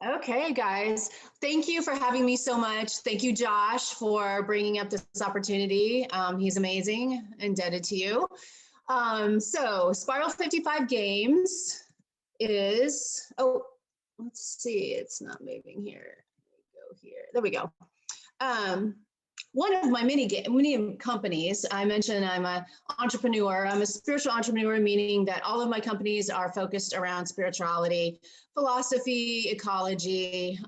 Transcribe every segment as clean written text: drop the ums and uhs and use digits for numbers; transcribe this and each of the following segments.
Okay, guys, thank you for having me so much. Thank you, Josh, for bringing up this opportunity. He's amazing, indebted to you. So Spiral 55 Games is, oh, let's see, it's not moving here. Go here, there we go. One of my many companies, I mentioned I'm an entrepreneur. I'm a spiritual entrepreneur, meaning that all of my companies are focused around spirituality, philosophy, ecology,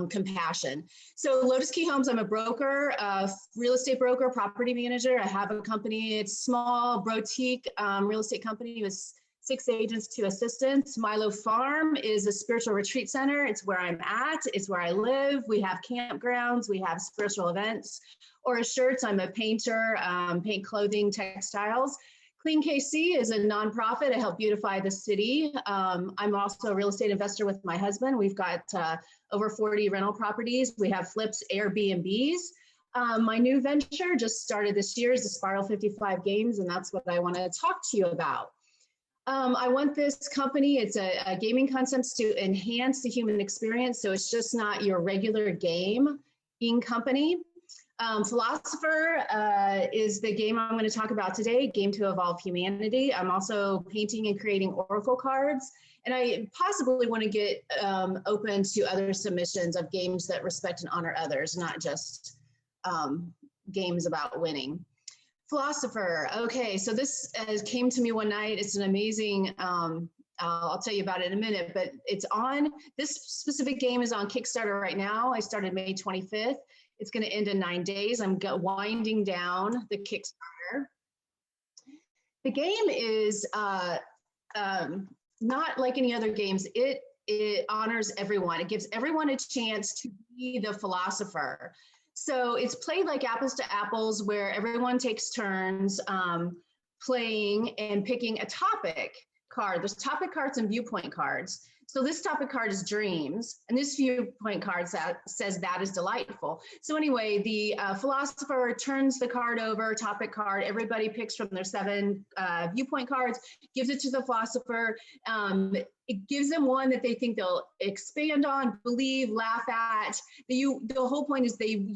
compassion. So Lotus Key Homes, I'm a broker, a real estate broker, property manager. I have a company. It's small, boutique real estate company with 6 agents, 2 assistants. Milo Farm is a spiritual retreat center. It's where I'm at. It's where I live. We have campgrounds. We have spiritual events. Or shirts, I'm a painter, paint clothing, textiles. Clean KC is a nonprofit. I help beautify the city. I'm also a real estate investor with my husband. We've got over 40 rental properties. We have flips, Airbnbs. My new venture just started this year is the Spiral 55 Games, and that's what I want to talk to you about. I want this company, it's a gaming concept to enhance the human experience. So it's just not your regular gaming company. Philosopher is the game I'm going to talk about today, Game to Evolve Humanity. I'm also painting and creating oracle cards, and I possibly want to get open to other submissions of games that respect and honor others, not just games about winning. Philosopher, okay, so this came to me one night. It's an amazing, I'll tell you about it in a minute, but it's on, this specific game is on Kickstarter right now. I started May 25th. It's going to end in 9 days. I'm winding down the Kickstarter. The game is not like any other games. It honors everyone. It gives everyone a chance to be the philosopher. So it's played like apples to apples, where everyone takes turns playing and picking a topic card. There's topic cards and viewpoint cards. So this topic card is dreams, and this viewpoint card says that is delightful. So anyway, the philosopher turns the card over, topic card, everybody picks from their 7 viewpoint cards, gives it to the philosopher. It gives them one that they think they'll expand on, believe, laugh at. The whole point is the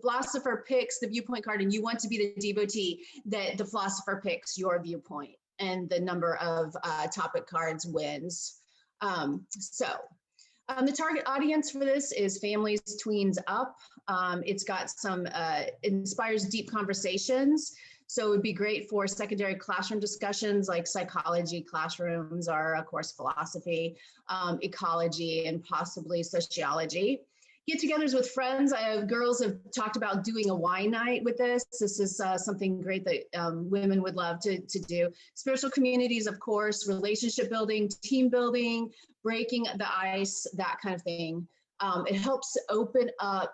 philosopher picks the viewpoint card, and you want to be the devotee that the philosopher picks your viewpoint, and the number of topic cards wins. The target audience for this is families, tweens up. It's got some, inspires deep conversations. So it would be great for secondary classroom discussions like psychology classrooms, or of course philosophy, ecology, and possibly sociology. Get-togethers with friends. Girls have talked about doing a wine night with this. This is something great that women would love to do. Spiritual communities, of course, relationship building, team building, breaking the ice, that kind of thing. It helps open up.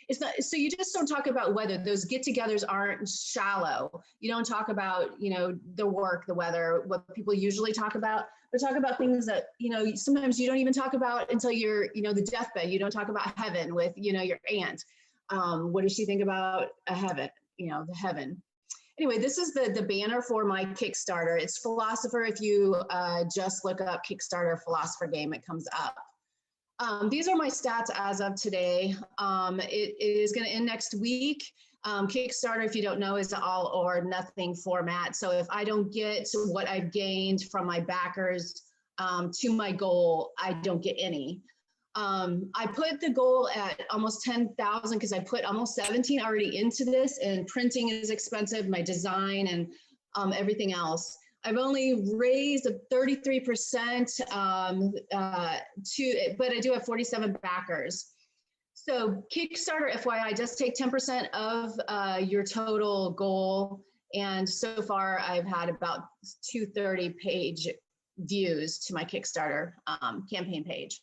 It's not, so you just don't talk about weather. Those get-togethers aren't shallow. You don't talk about, the work, the weather, what people usually talk about. They talk about things that, sometimes you don't even talk about until you're, the deathbed. You don't talk about heaven with, your aunt. What does she think about a heaven, the heaven? Anyway, this is the banner for my Kickstarter. It's Philosopher. If you just look up Kickstarter Philosopher Game, it comes up. These are my stats as of today. It is going to end next week. Kickstarter, if you don't know, is an all or nothing format. So if I don't get what I've gained from my backers to my goal, I don't get any. I put the goal at almost 10,000 because I put almost 17 already into this, and printing is expensive, my design and everything else. I've only raised 33% but I do have 47 backers. So Kickstarter, FYI, just take 10% of your total goal. And so far I've had about 230-page views to my Kickstarter campaign page.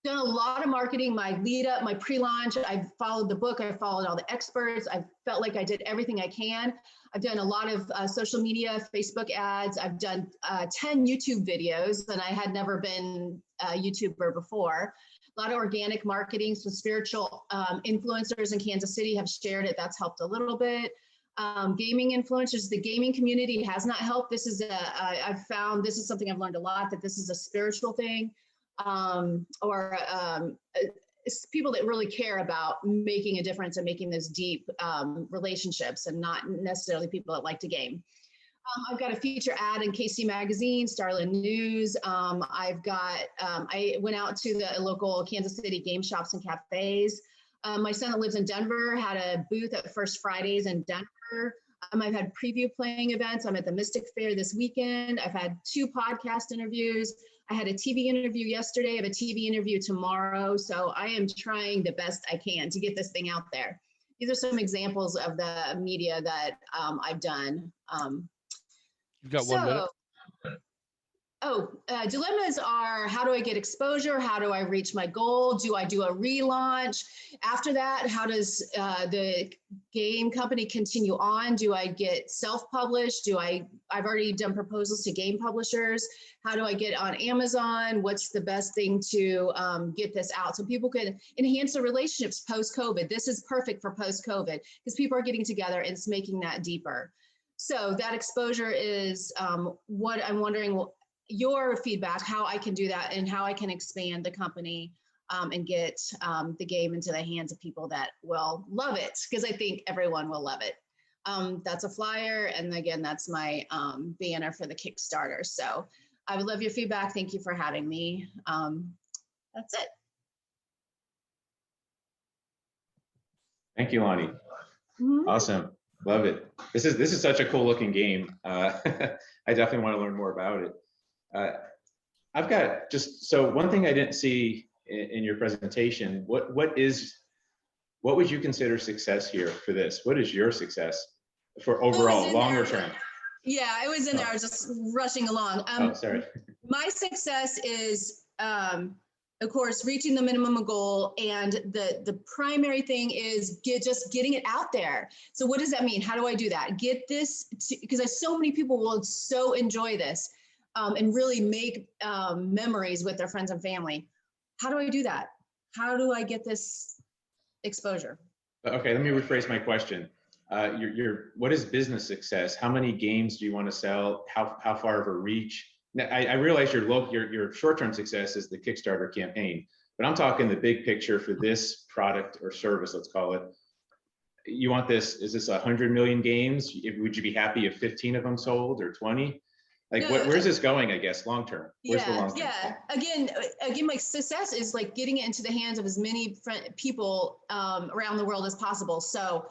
Done a lot of marketing, my lead up, my pre-launch. I've followed the book. I followed all the experts. I felt like I did everything I can. I've done a lot of social media, Facebook ads. I've done 10 YouTube videos, and I had never been a YouTuber before. A lot of organic marketing. Some spiritual influencers in Kansas City have shared it. That's helped a little bit. Gaming influencers, the gaming community has not helped. This is I've found, this is something I've learned a lot, that this is a spiritual thing. people that really care about making a difference and making those deep relationships, and not necessarily people that like to game. I've got a feature ad in KC Magazine, Starland News. I went out to the local Kansas City game shops and cafes. My son that lives in Denver had a booth at First Fridays in Denver. I've had preview playing events. I'm at the Mystic Fair this weekend. I've had 2 podcast interviews. I had a TV interview yesterday. I have a TV interview tomorrow. So I am trying the best I can to get this thing out there. These are some examples of the media that I've done. You've got 1 minute. Dilemmas are, how do I get exposure? How do I reach my goal? Do I do a relaunch? After that, how does the game company continue on? Do I get self-published? I've already done proposals to game publishers. How do I get on Amazon? What's the best thing to get this out so people can enhance their relationships post-COVID? This is perfect for post-COVID because people are getting together and it's making that deeper. So that exposure is what I'm wondering, your feedback, how I can do that and how I can expand the company and get the game into the hands of people that will love it, because I think everyone will love it. That's a flyer. And again, that's my banner for the Kickstarter. So I would love your feedback. Thank you for having me. That's it. Thank you, Loni. Mm-hmm. Awesome. Love it. This is such a cool looking game. I definitely want to learn more about it. I've got so one thing I didn't see in your presentation. What would you consider success here for this? What is your success for overall, longer term? Yeah, I was in there. I was just rushing along. Sorry. My success is, of course, reaching the minimum goal, and the primary thing is just getting it out there. So what does that mean? How do I do that? Get this, because so many people will so enjoy this and really make memories with their friends and family. How do I do that? How do I get this exposure? Okay, let me rephrase my question. What is business success? How many games do you want to sell? How far of a reach? Now, I realize your short-term success is the Kickstarter campaign, but I'm talking the big picture for this product or service, let's call it. You want this, is this 100 million games? Would you be happy if 15 of them sold or 20? Like, no, where's this going, I guess, long-term? Where's the long-term? Yeah. Again, my success is like getting it into the hands of as many people around the world as possible. So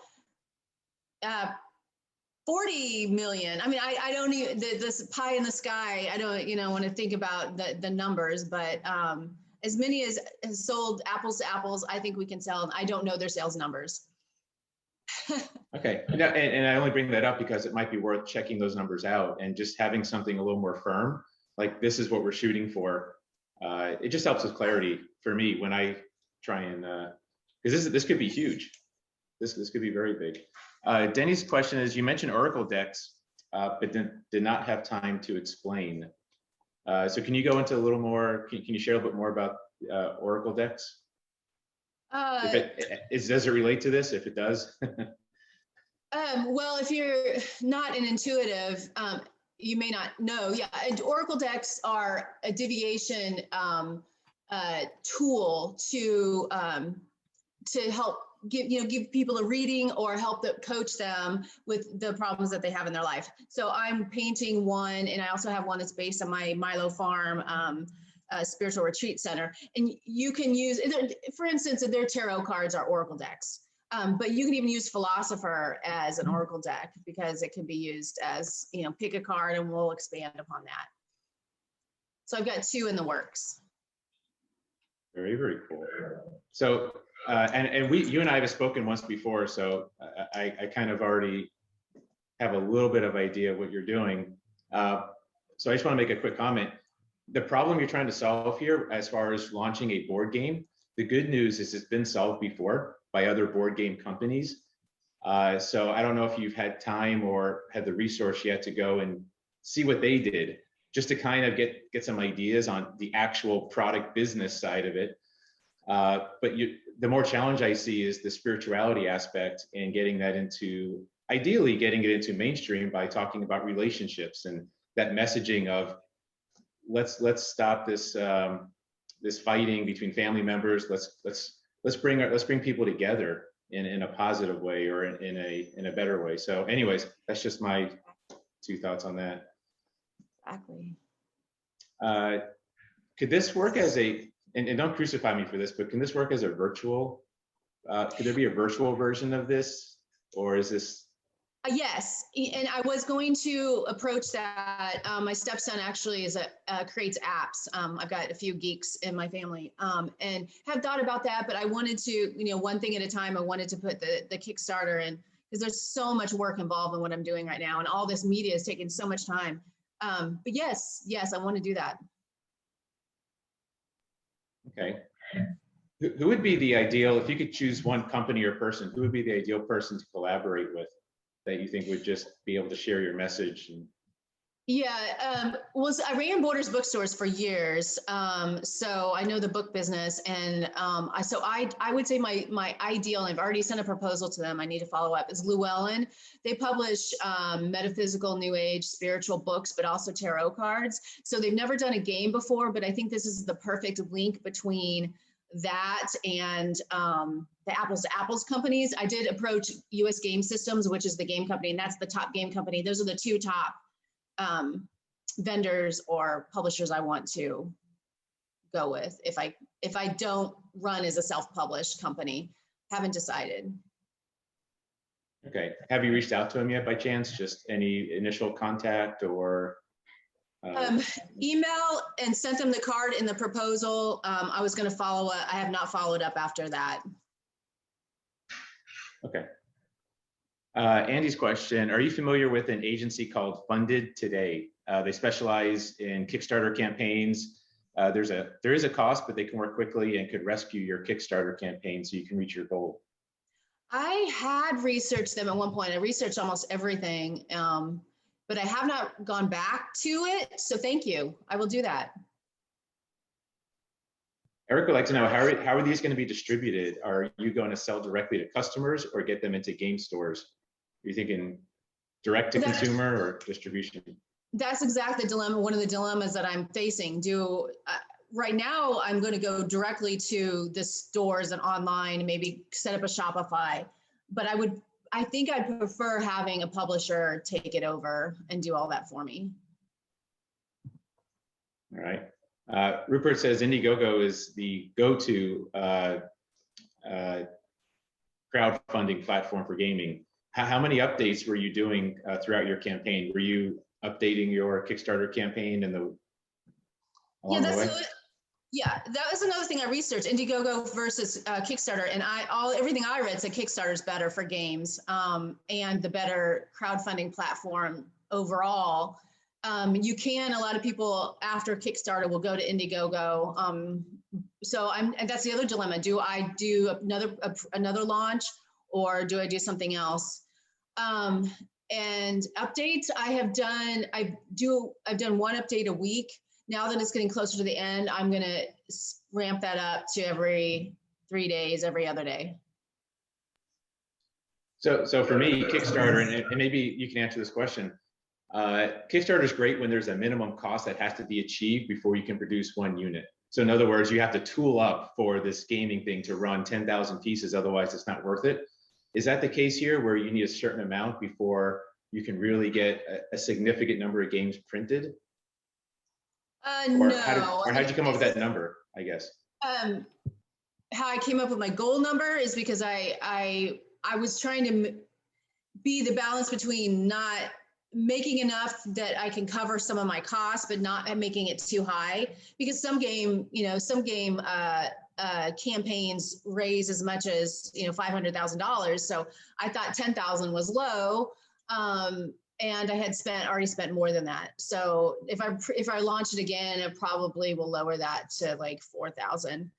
40 million. I mean, I don't even, this pie in the sky, I don't, want to think about the numbers, but as many as sold apples to apples, I think we can sell. And I don't know their sales numbers. Okay, and I only bring that up because it might be worth checking those numbers out and just having something a little more firm, like this is what we're shooting for. It just helps with clarity for me when I try and, because this could be huge. This could be very big. Denny's question is, you mentioned Oracle decks, but did not have time to explain. So can you go into a little more, can you share a bit more about Oracle decks? Does it relate to this? If it does? Well, if you're not an intuitive, you may not know. Yeah, Oracle decks are a deviation tool to help give people a reading or help coach them with the problems that they have in their life. So I'm painting one, and I also have one that's based on my Milo Farm spiritual retreat center. And you can use, for instance, their tarot cards are Oracle decks. But you can even use Philosopher as an Oracle deck, because it can be used as, pick a card, and we'll expand upon that. So I've got 2 in the works. Very, very cool. So, and you and I have spoken once before, so I kind of already have a little bit of idea of what you're doing. So I just want to make a quick comment. The problem you're trying to solve here, as far as launching a board game, the good news is it's been solved before by other board game companies. So I don't know if you've had time or had the resource yet to go and see what they did, just to kind of get some ideas on the actual product business side of it. But the more challenge I see is the spirituality aspect, and getting that ideally getting it into mainstream by talking about relationships and that messaging of let's stop this this fighting between family members. Let's bring people together in a positive way or in a better way. So anyways, that's just my 2 thoughts on that. Exactly. Could this work as and don't crucify me for this, but can this work as a virtual, could there be a virtual version of this, or is this? Yes, and I was going to approach that. My stepson actually creates apps. I've got a few geeks in my family, and have thought about that. But I wanted to, one thing at a time. I wanted to put the Kickstarter in because there's so much work involved in what I'm doing right now, and all this media is taking so much time. But yes, I want to do that. Okay. Who would be the ideal, if you could choose one company or person, who would be the ideal person to collaborate with that you think would just be able to share your message? Yeah, I ran Borders bookstores for years, so I know the book business, and I would say my ideal, and I've already sent a proposal to them, I need to follow up, is Llewellyn. They publish metaphysical, new age, spiritual books, but also tarot cards. So they've never done a game before, but I think this is the perfect link between that and the apples to apples companies. I did approach US Game Systems, which is the game company, and that's the top game company. Those are the 2 top vendors or publishers I want to go with if I don't run as a self-published company. Haven't decided. Okay, have you reached out to him yet by chance? Just any initial contact or? Email and sent them the card in the proposal. I was going to follow up. I have not followed up after that. Okay. Andy's question, are you familiar with an agency called Funded Today? They specialize in Kickstarter campaigns. There is a cost, but they can work quickly and could rescue your Kickstarter campaign so you can reach your goal. I had researched them at one point. I researched almost everything, but I have not gone back to it. So thank you. I will do that. Eric would like to know, how are these going to be distributed? Are you going to sell directly to customers or get them into game stores? Are you thinking direct to consumer or distribution? That's exactly the dilemma. One of the dilemmas that I'm facing. Right now, I'm going to go directly to the stores and online, maybe set up a Shopify. But I think I'd prefer having a publisher take it over and do all that for me. All right. Rupert says Indiegogo is the go-to crowdfunding platform for gaming. How many updates were you doing throughout your campaign? Were you updating your Kickstarter campaign along the way? Yeah, that was another thing I researched, Indiegogo versus Kickstarter, and everything I read said Kickstarter is better for games and the better crowdfunding platform overall. A lot of people after Kickstarter will go to Indiegogo. And that's the other dilemma. Do I do another launch, or do I do something else? And updates, I've done one update a week. Now that it's getting closer to the end, I'm going to ramp that up to every 3 days, every other day. So for me, Kickstarter, and maybe you can answer this question. Kickstarter is great when there's a minimum cost that has to be achieved before you can produce 1 unit. So in other words, you have to tool up for this gaming thing to run 10,000 pieces, otherwise it's not worth it. Is that the case here, where you need a certain amount before you can really get a significant number of games printed? No. How'd you come up with that number, I guess? How I came up with my goal number is because I was trying to be the balance between not making enough that I can cover some of my costs, but not making it too high, because some game campaigns raise as much as $500,000. So I thought 10,000 was low, and I had already spent more than that. So if I launch it again, it probably will lower that to like 4,000.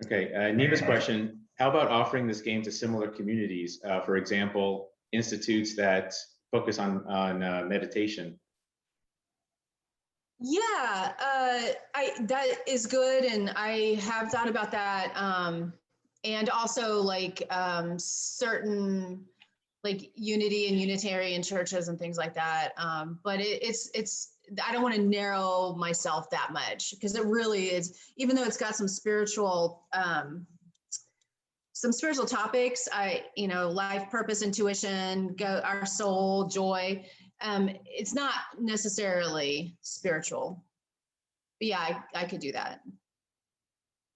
Okay, Nima's question: how about offering this game to similar communities? For example, institutes that focus on meditation. Yeah, that is good, and I have thought about that, and also like certain like Unity and Unitarian churches and things like that. But it's I don't want to narrow myself that much, because it really is, even though it's got some spiritual topics, life purpose, intuition, our soul, joy. It's not necessarily spiritual. But yeah, I could do that.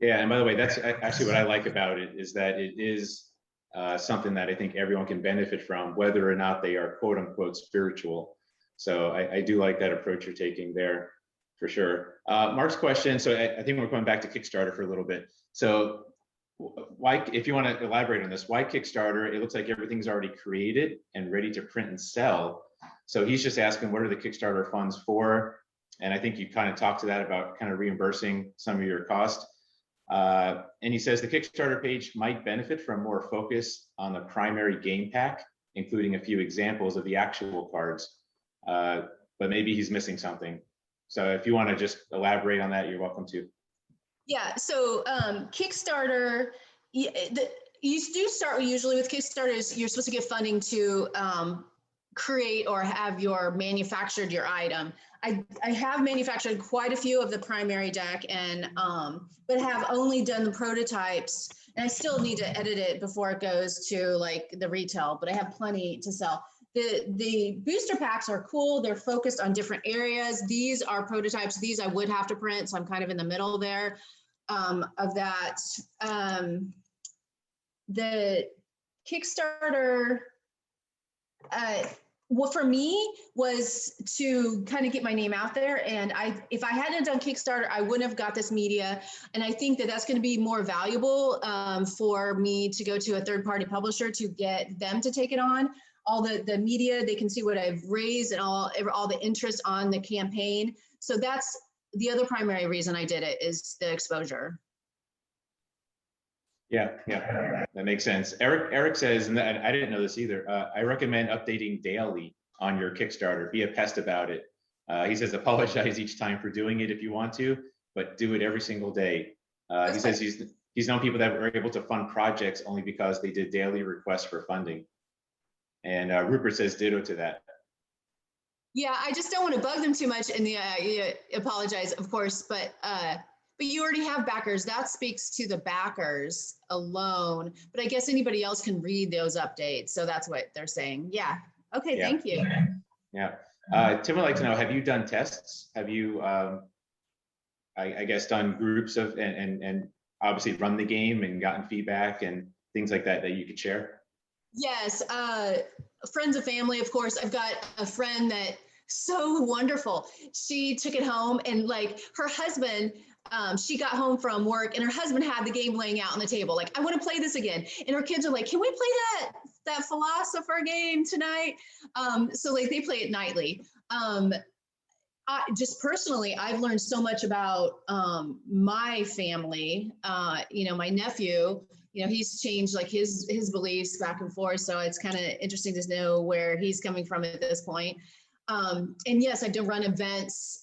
Yeah, and by the way, that's actually what I like about it, is that it is something that I think everyone can benefit from, whether or not they are quote unquote spiritual. So I do like that approach you're taking there, for sure. Mark's question, so I think we're going back to Kickstarter for a little bit. So why, if you want to elaborate on this, why Kickstarter? It looks like everything's already created and ready to print and sell. So he's just asking, what are the Kickstarter funds for? And I think you kind of talked to that about kind of reimbursing some of your costs. And he says the Kickstarter page might benefit from more focus on the primary game pack, including a few examples of the actual cards, but maybe he's missing something. So if you want to just elaborate on that, you're welcome to. Yeah, so Kickstarter, you do start usually with Kickstarter, you're supposed to get funding to create or have manufactured your item. I have manufactured quite a few of the primary deck, and but have only done the prototypes, and I still need to edit it before it goes to like the retail, but I have plenty to sell. The booster packs are cool. They're focused on different areas. These are prototypes. These I would have to print, so I'm kind of in the middle there of that. The Kickstarter, well, for me, was to kind of get my name out there. And if I hadn't done Kickstarter, I wouldn't have got this media. And I think that that's going to be more valuable for me to go to a third-party publisher to get them to take it on. All the media, they can see what I've raised and all the interest on the campaign. So that's the other primary reason I did it, is the exposure. Yeah, that makes sense. Eric says, and I didn't know this either, I recommend updating daily on your Kickstarter. Be a pest about it. He says, apologize each time for doing it if you want to, but do it every single day. He says he's known people that were able to fund projects only because they did daily requests for funding. And Rupert says ditto to that. Yeah, I just don't want to bug them too much, and apologize, of course, but you already have backers. That speaks to the backers alone, but I guess anybody else can read those updates. So that's what they're saying. Yeah. Okay. Yeah. Thank you. Yeah. Tim would like to know, have you done tests? Have you, I guess, done groups of, and obviously run the game and gotten feedback and things like that you could share? Yes. Friends and family, of course. I've got a friend that so wonderful. She took it home, and like her husband, she got home from work and her husband had the game laying out on the table. Like, I want to play this again. And her kids are like, can we play that philosopher game tonight? So like they play it nightly. Just personally, I've learned so much about my family. My nephew, he's changed like his beliefs back and forth. So it's kind of interesting to know where he's coming from at this point. And yes, I do run events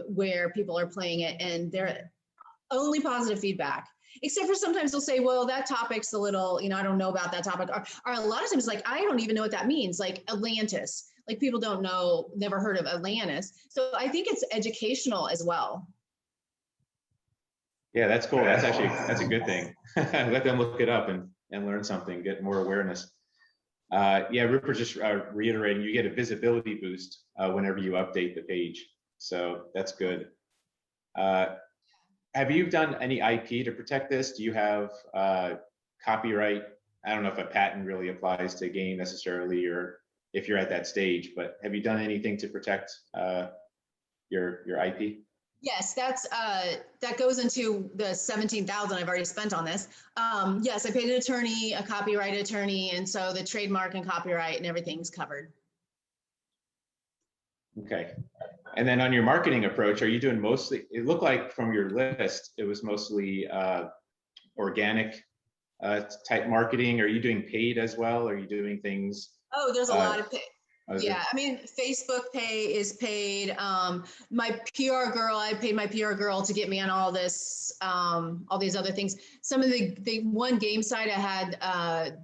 where people are playing it, and they're only positive feedback, except for sometimes they'll say, well, that topic's a little, I don't know about that topic. Or a lot of times, like, I don't even know what that means. Like Atlantis, like people don't know, never heard of Atlantis. So I think it's educational as well. Yeah, that's cool. That's a good thing. Let them look it up and learn something, get more awareness. Yeah, Rupert just reiterating, you get a visibility boost whenever you update the page. So that's good. Have you done any IP to protect this? Do you have copyright? I don't know if a patent really applies to a game necessarily, or if you're at that stage, but have you done anything to protect your IP? Yes, that goes into the 17,000 I've already spent on this. Yes, I paid an attorney, a copyright attorney, and so the trademark and copyright and everything's covered. Okay. And then on your marketing approach, are you doing mostly, it looked like from your list, it was mostly organic type marketing. Are you doing paid as well? Are you doing things? Oh, there's a lot of paid. Yeah, I mean, Facebook pay is paid. My PR girl, I paid my PR girl to get me on all this, all these other things. Some of the one game site I had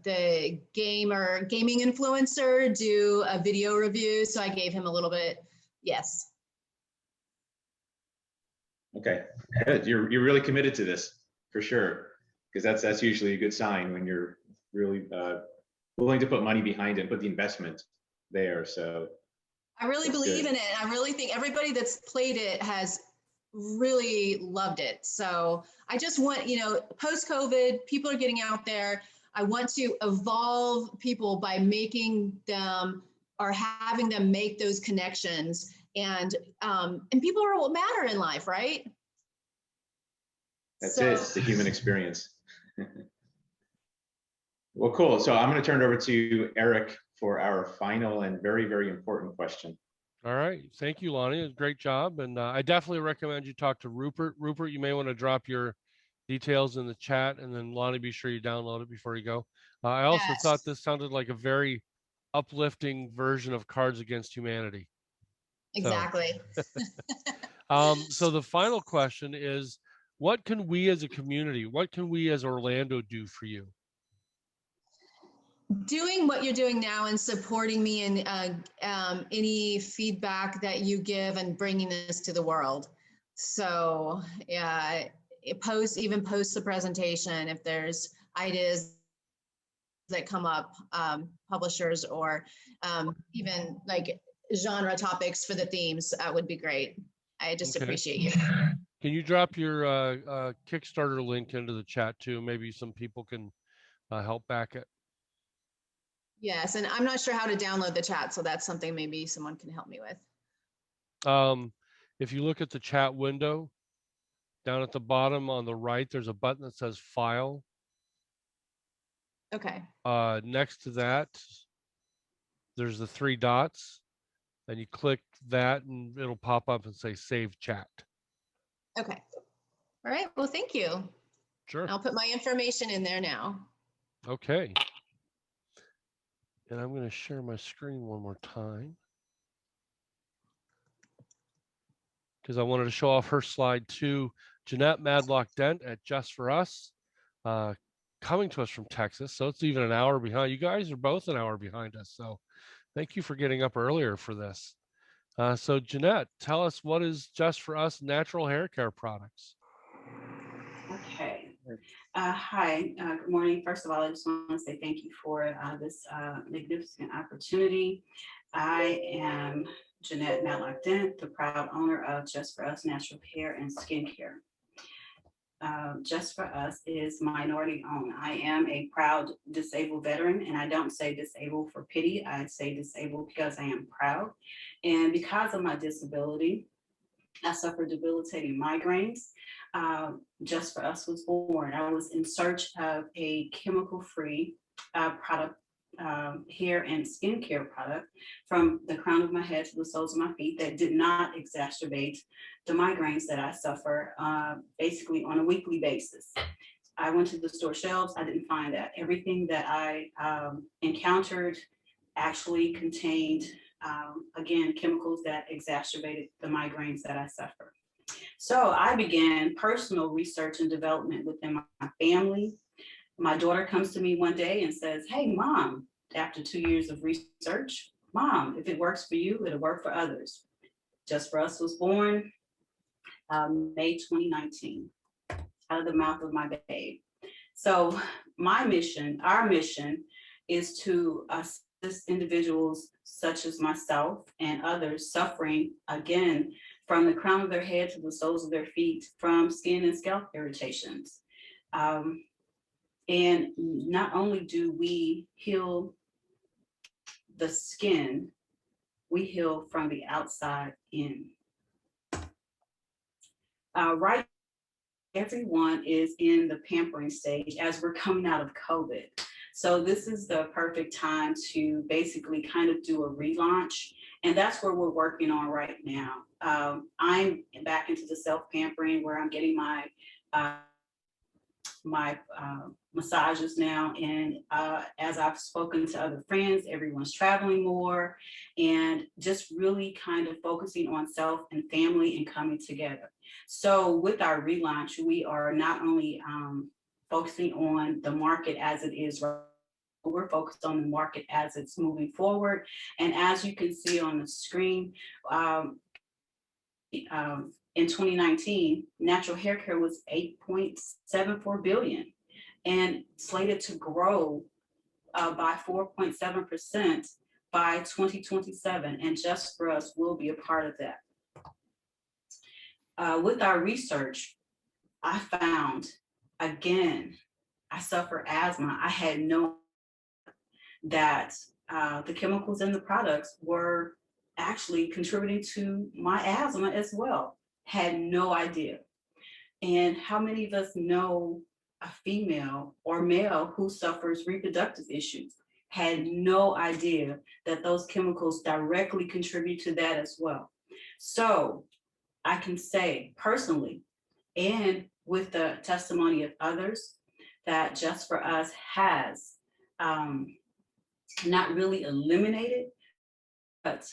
the gaming influencer do a video review, so I gave him a little bit. Yes. Okay, good. You're really committed to this for sure, because that's usually a good sign when you're really willing to put money behind it, put the investment there. So I really that's believe good. in it. I really think everybody that's played it has really loved it. So I just want, post COVID, people are getting out there. I want to evolve people by making them or having them make those connections. And people are what matter in life, right? That's So it. It's the human experience. Well, cool. So I'm going to turn it over to Eric for our final and very, very important question. All right. Thank you, Loni. Great job. And I definitely recommend you talk to Rupert. Rupert, you may want to drop your details in the chat, and then Loni, be sure you download it before you go. I also thought yes. this sounded like a very uplifting version of Cards Against Humanity. Exactly. So the final question is, what can we as a community, what can we as Orlando do for you? Doing what you're doing now and supporting me in any feedback that you give and bringing this to the world. So yeah, post the presentation if there's ideas that come up, publishers or even like genre topics for the themes would be great. I just appreciate you. Can you drop your Kickstarter link into the chat too? Maybe some people can help back it. Yes, and I'm not sure how to download the chat, so that's something maybe someone can help me with. If you look at the chat window, down at the bottom on the right, there's a button that says File. Okay. Next to that, there's the 3 dots, and you click that, and it'll pop up and say Save Chat. Okay. All right. Well, thank you. Sure. I'll put my information in there now. Okay. And I'm going to share my screen one more time, because I wanted to show off her slide too. Janette Matlock Dent at Jus4Us, coming to us from Texas. So it's even an hour behind. You guys are both an hour behind us. So thank you for getting up earlier for this. So Janette, tell us, what is Jus4Us natural hair care products? Okay. Hi, good morning. First of all, I just want to say thank you for this magnificent opportunity. I am Janette Matlock Dent, the proud owner of Jus4Us Natural Hair and Skincare. Jus4Us is minority owned. I am a proud disabled veteran, and I don't say disabled for pity. I say disabled because I am proud. And because of my disability, I suffer debilitating migraines. Jus4Us was born. I was in search of a chemical-free product, hair and skincare product from the crown of my head to the soles of my feet that did not exacerbate the migraines that I suffer basically on a weekly basis. I went to the store shelves. I didn't find that. Everything that I encountered actually contained again, chemicals that exacerbated the migraines that I suffer. So I began personal research and development within my family. My daughter comes to me one day and says, "Hey, Mom," after 2 years of research, "Mom, if it works for you, it'll work for others." Jus4Us was born May 2019, out of the mouth of my babe. So my mission, our mission, is to assist individuals such as myself and others suffering, again, from the crown of their head to the soles of their feet from skin and scalp irritations. And not only do we heal the skin, we heal from the outside in. Right, everyone is in the pampering stage as we're coming out of COVID. So this is the perfect time to basically kind of do a relaunch. And that's where we're working on right now. I'm back into the self-pampering where I'm getting my massages now. And as I've spoken to other friends, everyone's traveling more and just really kind of focusing on self and family and coming together. So with our relaunch, we are not only focusing on the market as it is right. We're focused on the market as it's moving forward. And as you can see on the screen, in 2019, natural hair care was 8.74 billion and slated to grow by 4.7% by 2027. And Jus4Us will be a part of that. With our research, I found, again, I suffer asthma. I had no that the chemicals in the products were actually contributing to my asthma as well. Had no idea. And how many of us know a female or male who suffers reproductive issues? Had no idea that those chemicals directly contribute to that as well. So I can say personally, and with the testimony of others, that Jus4Us has not really eliminated, but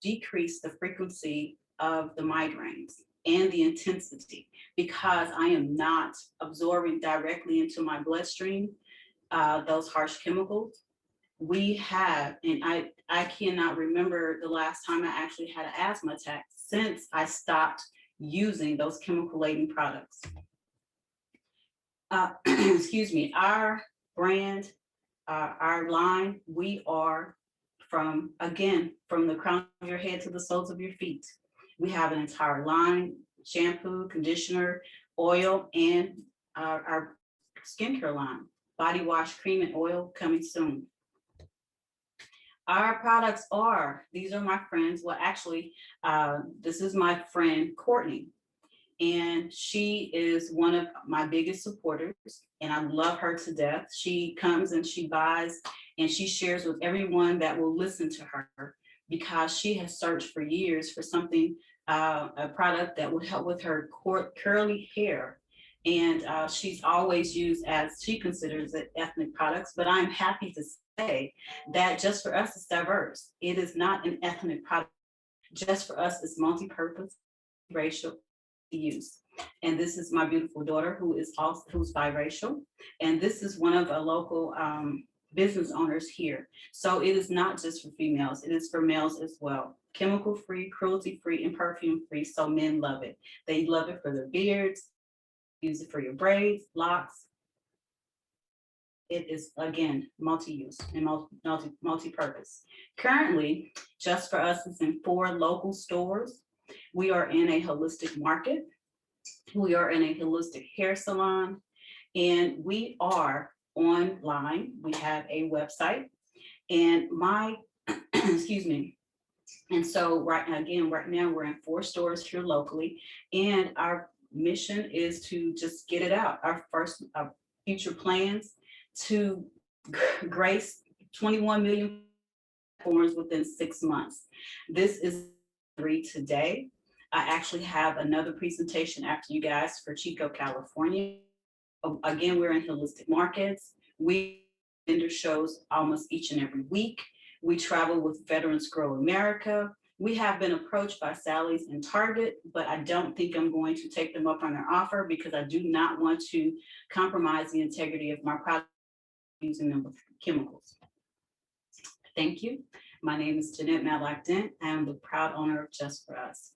decreased the frequency of the migraines and the intensity, because I am not absorbing directly into my bloodstream those harsh chemicals. We have, and I cannot remember the last time I actually had an asthma attack since I stopped using those chemical-laden products. Excuse me, our brand, our line, we are from the crown of your head to the soles of your feet. We have an entire line: shampoo, conditioner, oil, and our skincare line, body wash, cream, and oil coming soon. Our products are, these are my friends. Well, actually, this is my friend, Courtney. And she is one of my biggest supporters, and I love her to death. She comes and she buys and she shares with everyone that will listen to her, because she has searched for years for something, a product that would help with her curly hair. And she's always used, as she considers it, ethnic products. But I'm happy to say that Jus4Us is diverse. It is not an ethnic product. Jus4Us is multi-purpose, racial use. And this is my beautiful daughter, who's biracial. And this is one of the local business owners here. So it is not just for females, it is for males as well. Chemical-free, cruelty-free, and perfume-free, so men love it. They love it for their beards, use it for your braids, locks. It is, again, multi-use and multi-purpose. Currently, Jus4Us is in 4 local stores. We are in a holistic market. We are in a holistic hair salon, and we are online. We have a website, and excuse me. And so right now we're in 4 stores here locally, and our mission is to just get it out. Our future plans to grace 21 million platforms within 6 months. This is today. I actually have another presentation after you guys for Chico, California. Again, we're in holistic markets. We vendor shows almost each and every week. We travel with Veterans Grow America. We have been approached by Sally's and Target, but I don't think I'm going to take them up on their offer, because I do not want to compromise the integrity of my product using them with chemicals. Thank you. My name is Janette Matlock Dent. I am the proud owner of Jus4Us.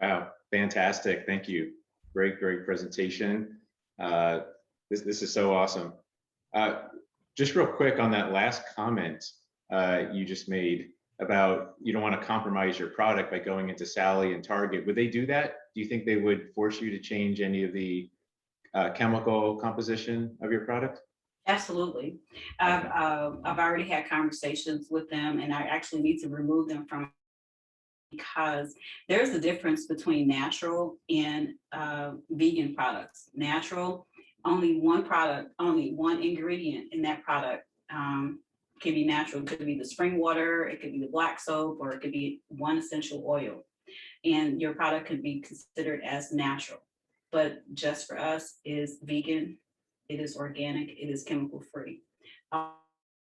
Wow, fantastic. Thank you. Great presentation. This is so awesome. Just real quick on that last comment you just made about you don't want to compromise your product by going into Sally and Target. Would they do that? Do you think they would force you to change any of the chemical composition of your product? Absolutely. I've already had conversations with them, and I actually need to remove them from, because there's a difference between natural and vegan products. Natural, only one product, only one ingredient in that product can be natural. It could be the spring water, it could be the black soap, or it could be one essential oil. And your product could be considered as natural. But Jus4Us is vegan, it is organic, it is chemical free.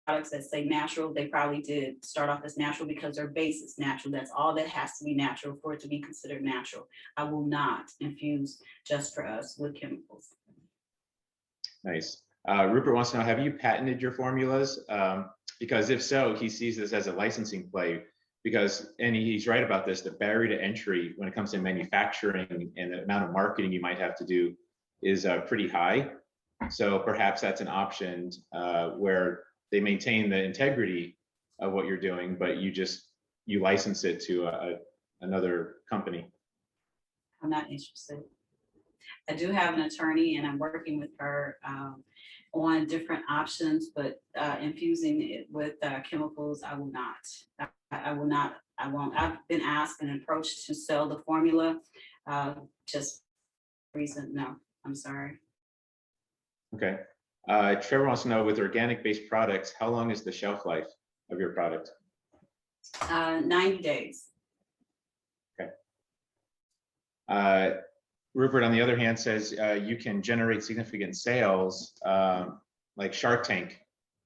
Products that say natural, they probably did start off as natural because their base is natural. That's all that has to be natural for it to be considered natural. I will not infuse Jus4Us with chemicals. Nice. Rupert wants to know, have you patented your formulas? Because if so, he sees this as a licensing play. because, and he's right about this, the barrier to entry when it comes to manufacturing and the amount of marketing you might have to do is pretty high. So perhaps that's an option where they maintain the integrity of what you're doing, but you license it to another company. I'm not interested. I do have an attorney and I'm working with her on different options, but infusing it with chemicals, I will not. I will not. I won't. I've been asked and approached to sell the formula. Just reason, no, I'm sorry. Okay. Trevor wants to know, with organic-based products, how long is the shelf life of your product? 90 days. Okay. Rupert, on the other hand, says you can generate significant sales, like Shark Tank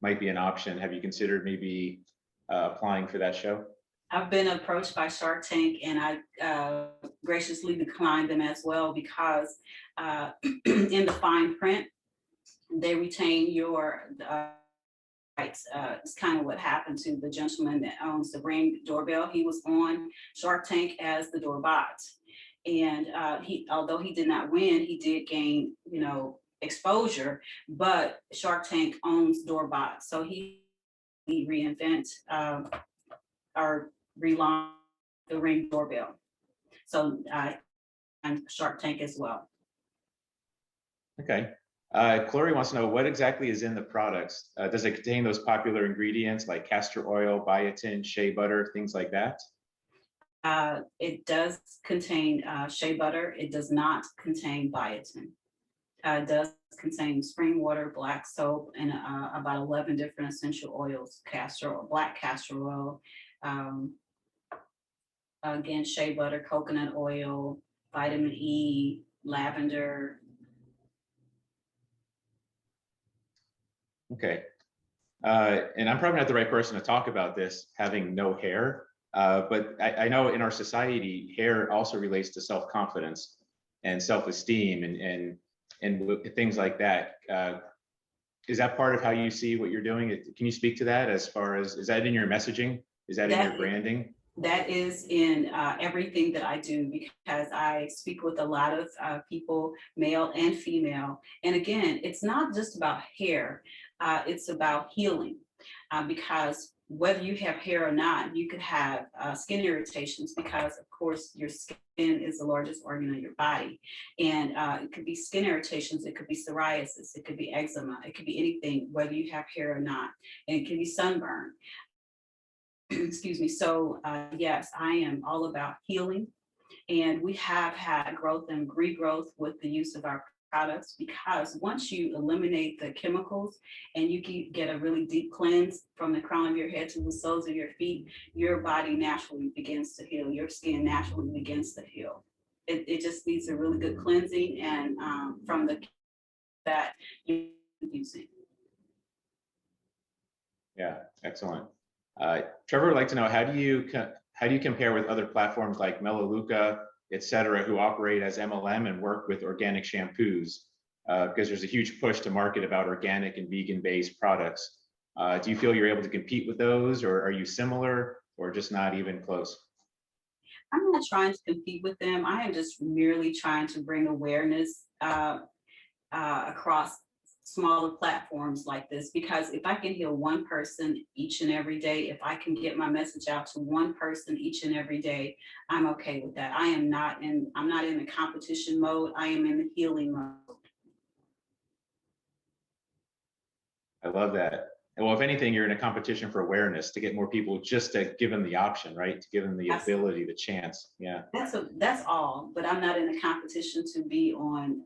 might be an option. Have you considered maybe applying for that show? I've been approached by Shark Tank and I graciously declined them as well because in the fine print, they retain your rights. It's kind of what happened to the gentleman that owns the Ring doorbell. He was on Shark Tank as the doorbot. And although he did not win, he did gain, exposure, but Shark Tank owns doorbot. So he reinvent or relaunch the Ring doorbell. So and Shark Tank as well. Okay. Chloe wants to know, what exactly is in the products? Does it contain those popular ingredients like castor oil, biotin, shea butter, things like that? It does contain shea butter. It does not contain biotin. It does contain spring water, black soap, and about 11 different essential oils, black castor oil, again, shea butter, coconut oil, vitamin E, lavender. Okay. And I'm probably not the right person to talk about this, having no hair. But I know in our society, hair also relates to self-confidence and self-esteem and things like that. Is that part of how you see what you're doing? Can you speak to that as far as, is that in your messaging? Is that in your branding? That is in everything that I do, because I speak with a lot of people, male and female. And again, it's not just about hair, it's about healing, because whether you have hair or not, you could have skin irritations because, of course, your skin is the largest organ of your body. And it could be skin irritations, it could be psoriasis, it could be eczema, it could be anything, whether you have hair or not. And it can be sunburn. Excuse me. So yes, I am all about healing. And we have had growth and regrowth with the use of our products, because once you eliminate the chemicals and you get a really deep cleanse from the crown of your head to the soles of your feet, your body naturally begins to heal. Your skin naturally begins to heal. It just needs a really good cleansing, and from the that you're using. Yeah, excellent. Trevor would like to know, how do you compare with other platforms like Melaleuca, et cetera, who operate as MLM and work with organic shampoos? Because there's a huge push to market about organic and vegan-based products. Do you feel you're able to compete with those, or are you similar, or just not even close? I'm not trying to compete with them. I am just merely trying to bring awareness across smaller platforms like this, because if I can heal one person each and every day, if I can get my message out to one person each and every day, I'm okay with that. I'm not in the competition mode. I am in the healing mode. I love that. And well, if anything, you're in a competition for awareness, to get more people, just to give them the option, right? To give them the ability, the chance. Yeah. That's all. But I'm not in a competition to be on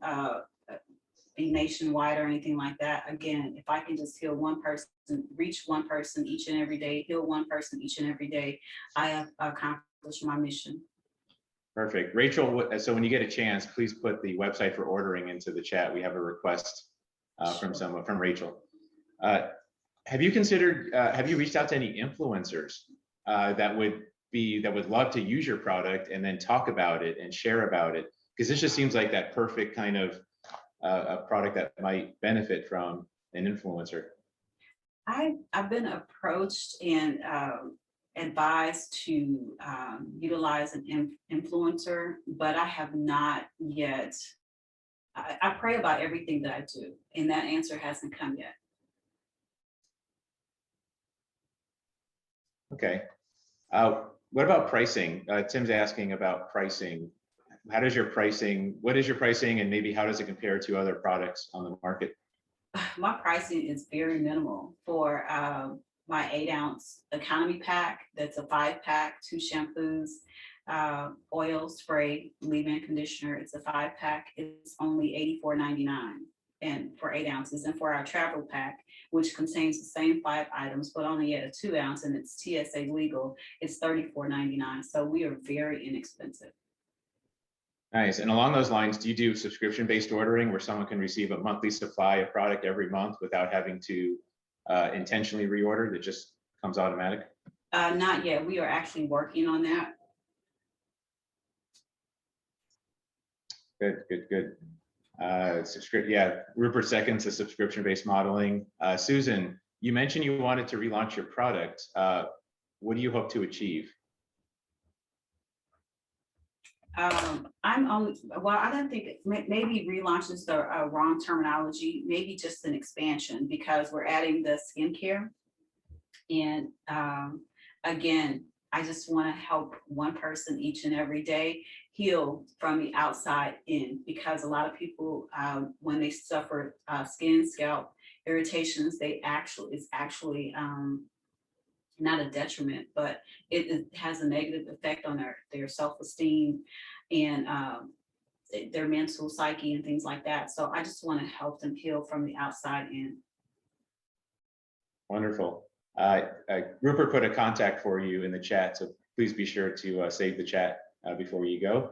be nationwide or anything like that. Again, if I can just heal one person, reach one person each and every day, heal one person each and every day, I have accomplished my mission. Perfect. Rachel, so when you get a chance, please put the website for ordering into the chat. We have a request from Rachel. Have you considered, have you reached out to any influencers that would love to use your product and then talk about it and share about it? Because this just seems like that perfect kind of a product that might benefit from an influencer. I've been approached, and advised to utilize an influencer, but I have not yet. I pray about everything that I do, and that answer hasn't come yet. Okay. What about pricing? Tim's asking about pricing. What is your pricing, and maybe how does it compare to other products on the market? My pricing is very minimal for my 8-ounce economy pack. That's a 5-pack, 2 shampoos, oil, spray, leave-in conditioner. It's a 5-pack. It's only $84.99 and for 8 ounces. And for our travel pack, which contains the same 5 items, but only at a 2 ounce and it's TSA legal, it's $34.99. So we are very inexpensive. Nice. And along those lines, do you do subscription-based ordering where someone can receive a monthly supply of product every month without having to intentionally reorder? That just comes automatic? Not yet. We are actually working on that. Good. Yeah, Rupert seconds the subscription-based modeling. Susan, you mentioned you wanted to relaunch your product. What do you hope to achieve? I don't think maybe relaunch is the wrong terminology, maybe just an expansion, because we're adding the skincare. And again, I just want to help one person each and every day heal from the outside in, because a lot of people, when they suffer skin, scalp irritations, it's actually not a detriment, but it has a negative effect on their self-esteem and their mental psyche and things like that. So I just want to help them heal from the outside in. Wonderful. Rupert put a contact for you in the chat, so please be sure to save the chat before you go.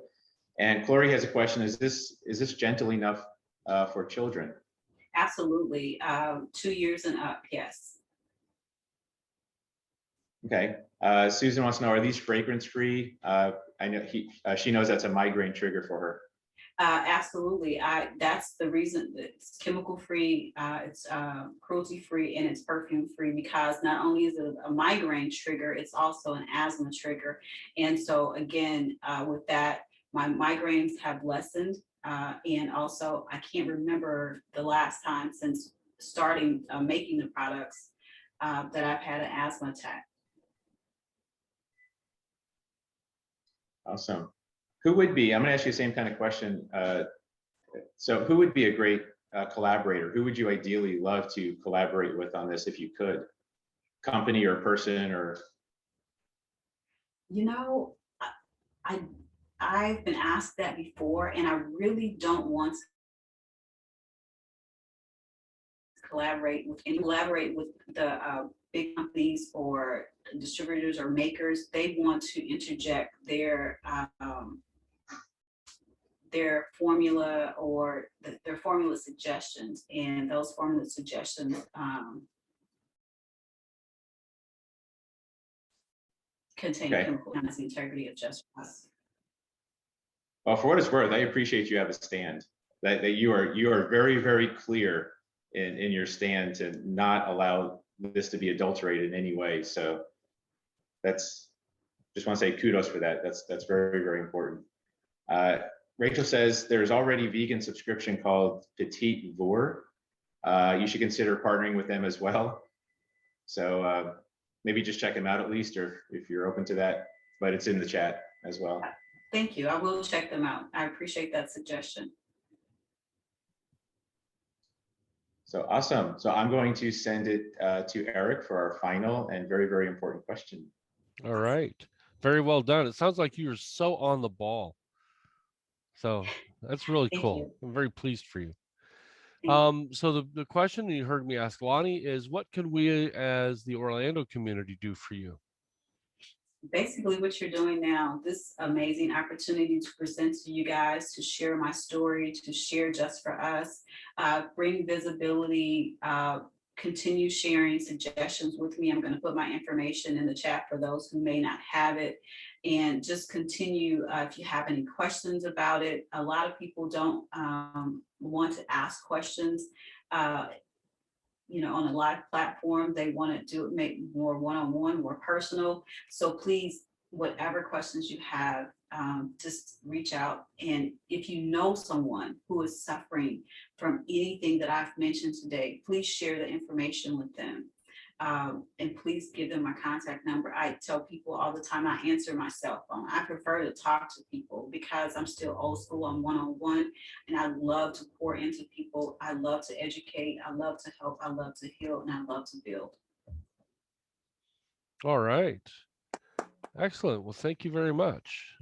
And Chloe has a question: Is this gentle enough for children? Absolutely, 2 years and up. Yes. Okay. Susan wants to know: Are these fragrance free? I know she knows that's a migraine trigger for her. Absolutely. That's the reason. It's chemical free, it's cruelty free, and it's perfume free, because not only is it a migraine trigger, it's also an asthma trigger. And so again, with that, my migraines have lessened. And also, I can't remember the last time since starting making the products that I've had an asthma attack. Awesome. Who would be, I'm going to ask you the same kind of question. So who would be a great collaborator? Who would you ideally love to collaborate with on this if you could? Company or person or? You know, I've been asked that before, and I really don't want to collaborate with the big companies or distributors or makers. They want to interject their formula or their formula suggestions, and those formula suggestions contain chemical and the integrity of Jus4Us. Well, for what it's worth, I appreciate you have a stand. That you are very, very clear in your stand to not allow this to be adulterated in any way. So just want to say kudos for that. That's very, very important. Rachel says there's already a vegan subscription called Petite Vour. You should consider partnering with them as well. So maybe just check them out at least, or if you're open to that, but it's in the chat as well. Thank you. I will check them out. I appreciate that suggestion. So awesome. So I'm going to send it to Eric for our final and very, very important question. All right. Very well done. It sounds like you're so on the ball. So that's really cool. I'm very pleased for you. So the question you heard me ask Loni is, what can we as the Orlando community do for you? Basically what you're doing now, this amazing opportunity to present to you guys, to share my story, to share Jus4Us, bring visibility, continue sharing suggestions with me. I'm going to put my information in the chat for those who may not have it, and just continue if you have any questions about it. A lot of people don't want to ask questions. you know, on a live platform. They want to do it, make more one-on-one, more personal. So please, whatever questions you have, just reach out. And if you know someone who is suffering from anything that I've mentioned today, please share the information with them. And please give them my contact number. I tell people all the time, I answer my cell phone. I prefer to talk to people because I'm still old school. I'm one-on-one, and I love to pour into people. I love to educate. I love to help. I love to heal, and I love to build. All right. Excellent. Well, thank you very much.